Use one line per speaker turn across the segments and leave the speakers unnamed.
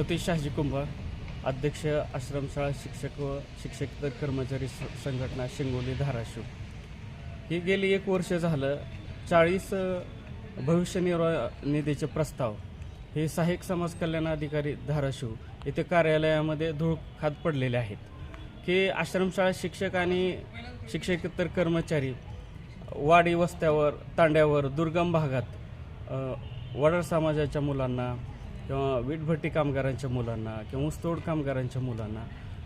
सतीश शहाजी कुंभार, अध्यक्ष आश्रमशाळा शिक्षक व शिक्षकेतर कर्मचारी संघटना शिंगोली धाराशिव. ही गेली 1 वर्ष झालं 40 भविष्य निर्वाह निधीचे प्रस्ताव हे सहाय्यक समाज कल्याण अधिकारी धाराशिव येथे कार्यालयामध्ये धूळ खात पडलेले आहेत की आश्रमशाळा शिक्षक आणि शिक्षकेतर कर्मचारी वाडी वस्त्यावर तांड्यावर दुर्गम भागात वडार समाजाच्या मुलांना किंवा वीटभट्टी कामगारांच्या मुलांना किंवा ऊसतोड कामगारांच्या मुलांना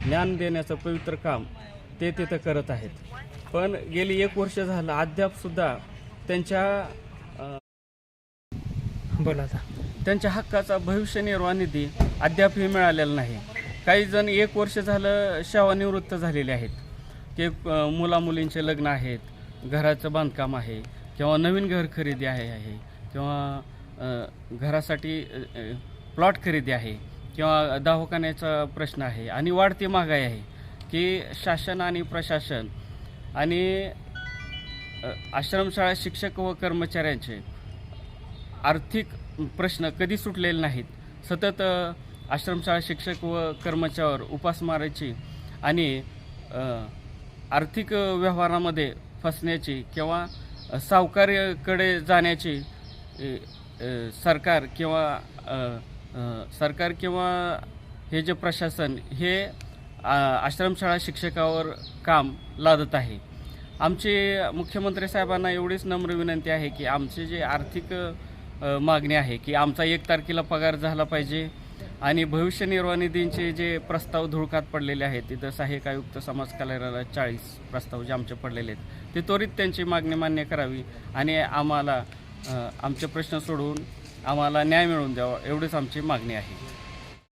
ज्ञान देण्याचं पवित्र काम ते तिथं करत आहेत. पण गेली 1 वर्ष झालं अद्यापसुद्धा त्यांच्या हक्काचा भविष्य निर्वाह निधी अद्यापही मिळालेला नाही. काही जण 1 वर्ष झालं सेवानिवृत्त झालेले आहेत की मुलामुलींचे लग्न आहेत, घराचं बांधकाम आहे किंवा नवीन घर खरेदी आहे किंवा घरासाठी प्लॉट खरेदी आहे किंवा दवाखान्याचा प्रश्न आहे आणि वाढती महागाई आहे की शासन आणि प्रशासन आणि आश्रमशाळा शिक्षक व कर्मचाऱ्यांचे आर्थिक प्रश्न कधी सुटलेले नाहीत. सतत आश्रमशाळा शिक्षक व कर्मचाऱ्यावर उपासमारीची आणि आर्थिक व्यवहारामध्ये फसण्याची किंवा सावकारीकडे जाण्याची सरकार किंवा हे जे प्रशासन हे आश्रमशाळा शिक्षकावर काम लादत आहे. आमची मुख्यमंत्री साहेबांना एवढीच नम्र विनंती आहे की आमचे जे आर्थिक मागणी आहे की आमचा 1 तारखेला पगार झाला पाहिजे आणि भविष्य निर्वाह निधींचे जे प्रस्ताव धुळकात पडलेले आहेत तिथं सहाय्यक आयुक्त समाज कल्याणाला 40 प्रस्ताव जे आमचे पडलेले आहेत ते त्वरित त्यांची मागणी मान्य करावी आणि आम्हाला आमचे प्रश्न सोडवून आम्हाला न्याय मिळवून द्यावा एवढीच आमची मागणी आहे.